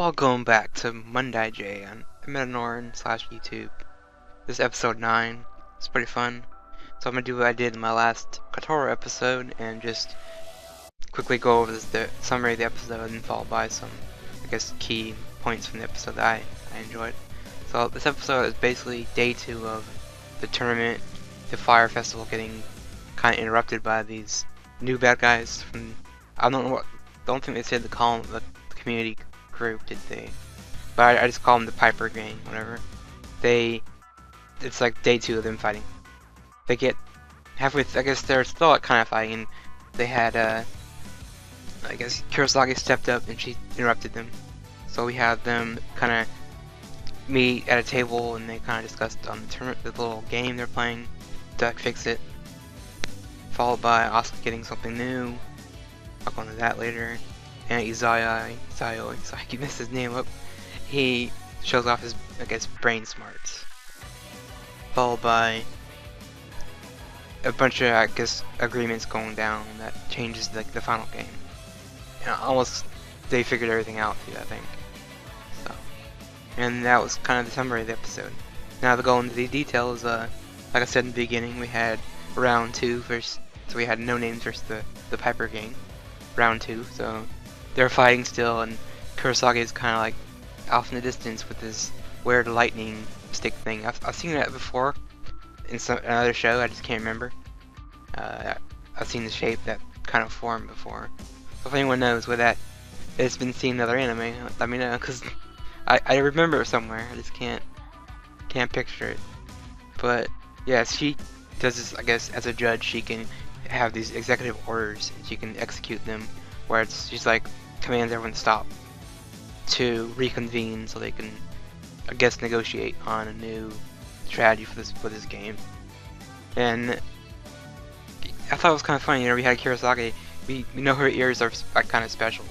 Welcome back to Mondaiji on Metanorin/YouTube. This is episode 9. It's pretty fun. So I'm gonna do what I did in my last Kotaro episode and just quickly go over the summary of the episode and followed by some, key points from the episode that I enjoyed. So this episode is basically day 2 of the tournament, the fire festival getting kind of interrupted by these new bad guys from, I don't think they said the community group, did they? But I just call them the Piper Gang, whatever. It's like day 2 of them fighting. They get halfway, I guess they're still kind of fighting. They had, I guess Kurosagi stepped up and she interrupted them. So we had them kind of meet at a table and they kind of discussed on the little game they're playing to fix it. Followed by Asuka getting something new. I'll go into that later. And Isayo, I keep messing his name up. He shows off his, brain smarts. Followed by a bunch of, agreements going down that changes the final game. And almost they figured everything out too, I think. So, and that was kind of the summary of the episode. Now to go into the details, like I said in the beginning, we had round 2 versus, so we had No Names versus the Piper Gang. Round 2, so they're fighting still, and Kurosagi is kind of like off in the distance with this weird lightning stick thing. I've seen that before in another show. I just can't remember. I've seen the shape, that kind of form before. So if anyone knows what that has been seen in other anime, let me know, because I remember it somewhere. I just can't picture it. But yeah, she does this. I guess as a judge, she can have these executive orders and she can execute them, where she's like commands everyone to stop to reconvene so they can, I guess, negotiate on a new strategy for this game. And I thought it was kind of funny, we had Kurosagi, we know her ears are kind of special,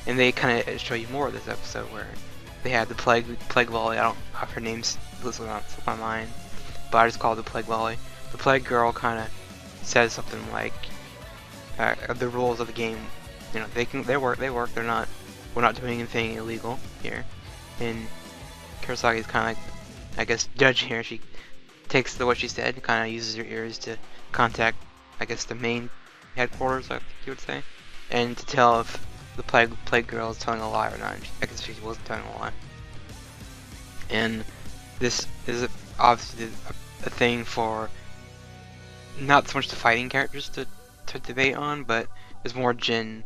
and they kind of show you more of this episode where they had the plague volley. I don't have her name's on my mind, but I just call it the plague volley. The plague girl kind of says something like the rules of the game. They work. We're not doing anything illegal here. And Kurosagi's kind of like, I guess, judge here. She takes what she said and kind of uses her ears to contact, I guess, the main headquarters, I think you would say, and to tell if the plague girl is telling a lie or not. I guess she wasn't telling a lie. And this is obviously a thing for not so much the fighting characters to debate on, but it's more Jin.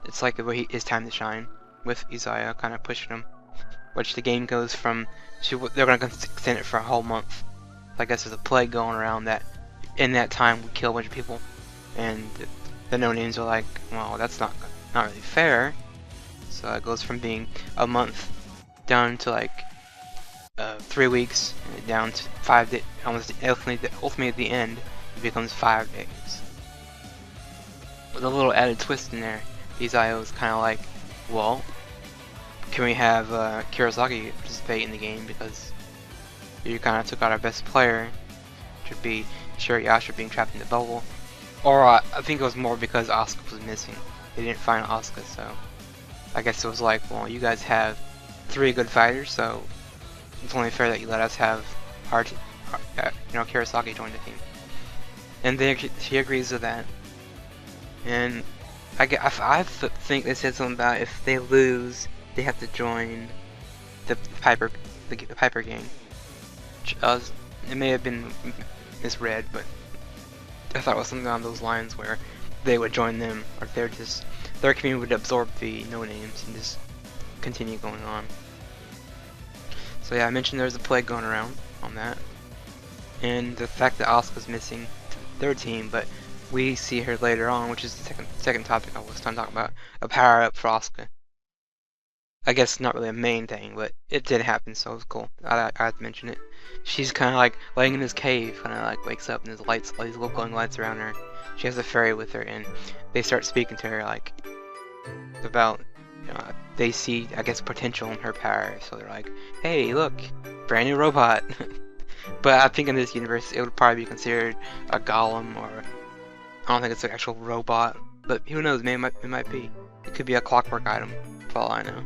It's like his time to shine, with Isayo kind of pushing him. Which the game goes from, they're going to extend it for a whole month. I guess there's a plague going around that in that time would kill a bunch of people. And the No Names are like, well, that's not really fair. So it goes from being a month down to like 3 weeks, down to 5 days, ultimately at the end, it becomes 5 days. With a little added twist in there, Isayo is kind of like, well, can we have Kurosagi participate in the game because you kind of took out our best player, should be Shirayasha being trapped in the bubble. Or I think it was more because Asuka was missing. They didn't find Asuka, so I guess it was like, well, you guys have 3 good fighters, so it's only fair that you let us have Kurosagi join the team. And she agrees with that. And I think they said something about if they lose, they have to join the Piper Gang. It may have been misread, but I thought it was something along those lines where they would join them, or their community would absorb the No Names and just continue going on. So yeah, I mentioned there's a plague going around on that, and the fact that Asuka's missing their team, but we see her later on, which is the second topic I was talking about, a power up for Asuka. I guess not really a main thing, but it did happen, so it was cool. I had to mention it. She's kind of like laying in this cave, kind of like wakes up and there's lights, all these little glowing lights around her. She has a fairy with her, and they start speaking to her like about, they see, I guess, potential in her power. So they're like, hey, look, brand new robot. But I think in this universe it would probably be considered a golem, or I don't think it's an actual robot, but who knows, maybe it might be. It could be a clockwork item for all I know.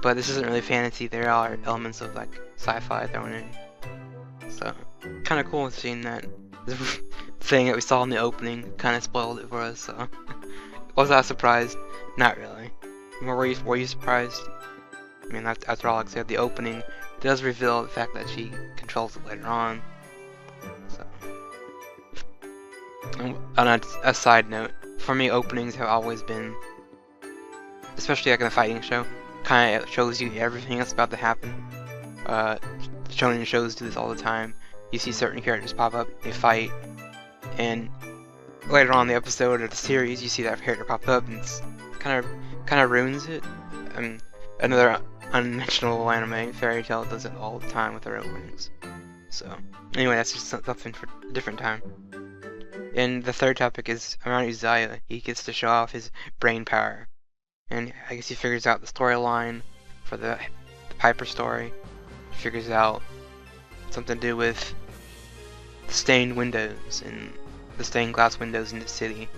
But this isn't really fantasy, there are elements of like sci-fi thrown in. So, kinda cool seeing that. The thing that we saw in the opening kinda spoiled it for us, so. Was I surprised? Not really. Were you surprised? I mean, after all, like I said, the opening does reveal the fact that she controls it later on. So. On a side note, for me, openings have always been, especially like in a fighting show, kind of shows you everything that's about to happen. Shonen shows do this all the time. You see certain characters pop up, they fight, and later on in the episode or the series, you see that character pop up, and it's kind of ruins it. Another unmentionable anime, Fairy Tail, does it all the time with their openings. So, anyway, that's just something for a different time. And the third topic is around Uzaya. He gets to show off his brain power. And I guess he figures out the storyline for the Piper story. He figures out something to do with the stained windows and the stained glass windows in the city.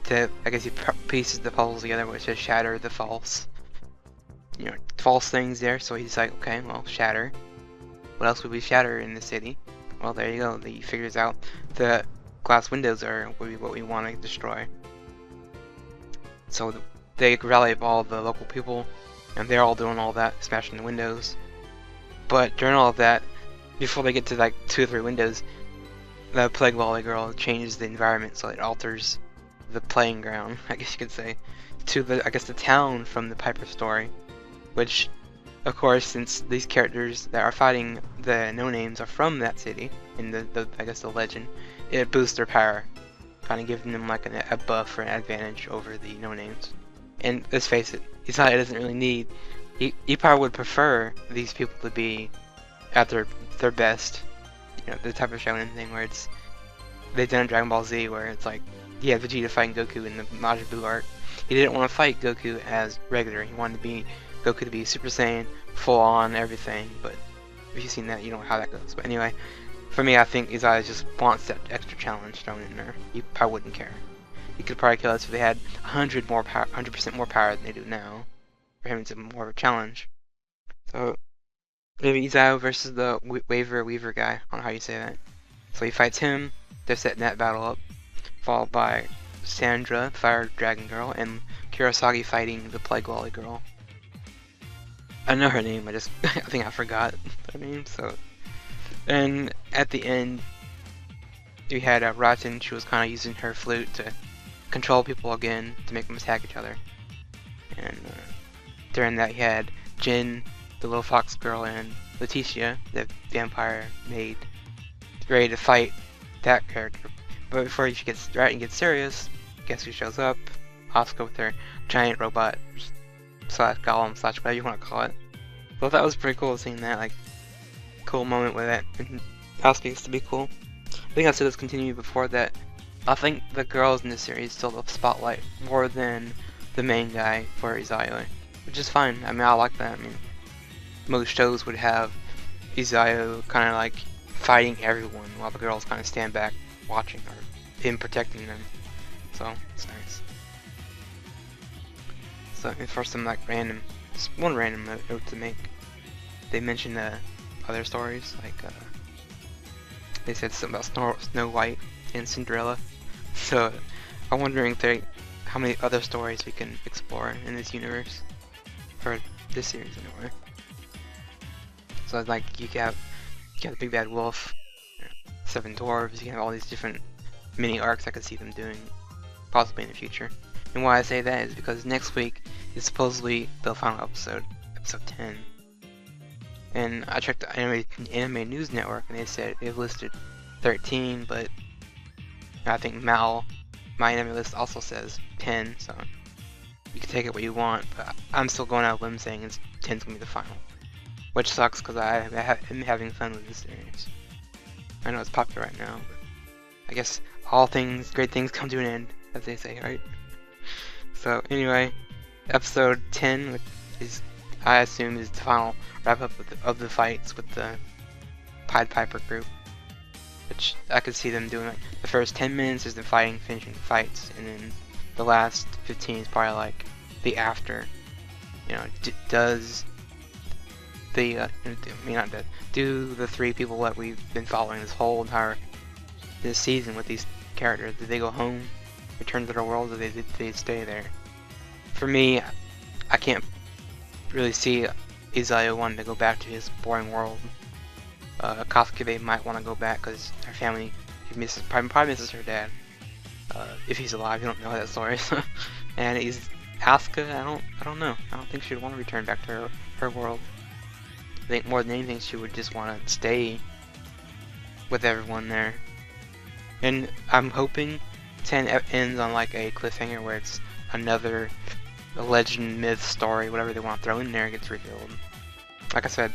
I guess he pieces the puzzles together, which is shatter the false, false things there. So he's like, okay, well, shatter. What else would we shatter in the city? Well, there you go. He figures out the glass windows are what we want to destroy. So they rally up all the local people, and they're all doing all that, smashing the windows. But during all of that, before they get to like 2 or 3 windows, the Plague Volley girl changes the environment, so it alters the playing ground, I guess you could say, to the town from the Piper story. Which, of course, since these characters that are fighting the no-names are from that city, in the legend, it boosts their power, kind of giving them like a buff or an advantage over the no-names. And let's face it, Isekai doesn't really need. He probably would prefer these people to be at their best. The type of shonen thing where they've done Dragon Ball Z where it's like he had Vegeta fighting Goku in the Majin Buu arc. He didn't want to fight Goku as regular. He wanted Goku to be Super Saiyan, full on everything. But if you've seen that, you know how that goes. But anyway, for me, I think Isekai just wants that extra challenge thrown in there. He probably wouldn't care. He could probably kill us if they had 100% more power than they do now. For him, it's more of a challenge. So maybe Isekai versus the Weaver guy. I don't know how you say that. So he fights him. They're setting that battle up, followed by Sandra, Fire Dragon Girl, and Kurosagi fighting the Plague Volley Girl. I know her name. I think I forgot her name. So, and at the end, we had Ratten. She was kind of using her flute to control people again to make them attack each other. And during that, you had Jin, the little fox girl, and Letitia, the vampire maid, ready to fight that character. But before Ratten gets serious, guess who shows up? Asuka with her giant robot / golem / whatever you want to call it. So that was pretty cool seeing that cool moment with that. And Asuka used to be cool. I think I said this continued before that. I think the girls in this series still the spotlight more than the main guy for Isekai, which is fine. I mean, I like that. I mean, most shows would have Isekai kind of like fighting everyone while the girls kind of stand back watching or him protecting them. So it's nice. So for some just one random note to make, they mentioned other stories like they said something about Snow White and Cinderella. So I'm wondering how many other stories we can explore in this universe for this series anyway. So like you got the Big Bad Wolf, 7 Dwarves. You can have all these different mini arcs I could see them doing possibly in the future. And why I say that is because next week is supposedly the final episode 10. And I checked the Anime News Network and they said they've listed 13, but I think my anime list also says 10, so you can take it what you want, but I'm still going out of limb saying 10's gonna be the final. Which sucks because I'm having fun with this series. I know it's popular right now, but I guess great things come to an end, as they say, right? So anyway, episode 10, which is, I assume, is the final wrap-up of the fights with the Pied Piper group. Which I could see them doing, like, the first 10 minutes is the finishing fights, and then the last 15 is probably like the after. You know, does the do the 3 people that we've been following this season with these characters, did they go home, return to their world, or did they stay there? For me, I can't really see Isekai wanting to go back to his boring world. Kasuke might want to go back because her family, probably misses her dad. If he's alive, you don't know that story. And Asuka, I don't know. I don't think she'd want to return back to her world. I think more than anything, she would just want to stay with everyone there. And I'm hoping 10 ends on like a cliffhanger where it's another legend, myth, story, whatever they want to throw in there gets revealed. Like I said,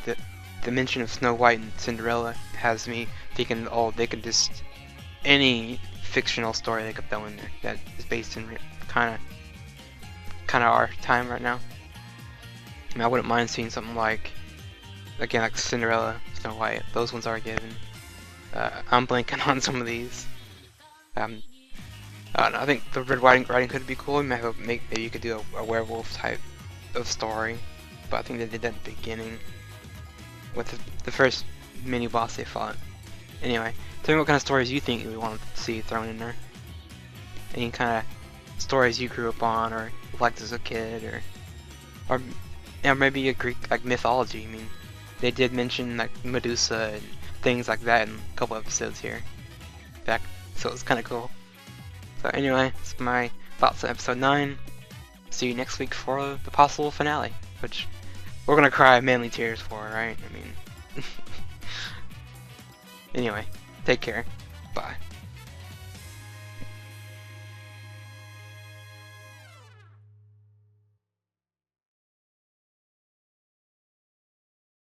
the mention of Snow White and Cinderella has me thinking, oh, they could just any fictional story they could throw in there that is based in kind of our time right now. I mean, I wouldn't mind seeing something like, again, like Cinderella, Snow White. Those ones are given. I'm blanking on some of these. I don't know, I think the Red Riding could be cool. Maybe you could do a werewolf type of story, but I think they did that at the beginning with the first mini boss they fought. Anyway, tell me what kind of stories you think we want to see thrown in there. Any kind of stories you grew up on or liked as a kid, or maybe a Greek like mythology. I mean, they did mention like Medusa and things like that in a couple episodes here back, so it's kind of cool. So anyway, that's my thoughts on episode 9. See you next week for the possible finale, which we're gonna cry manly tears for, right? I mean, anyway, take care. Bye.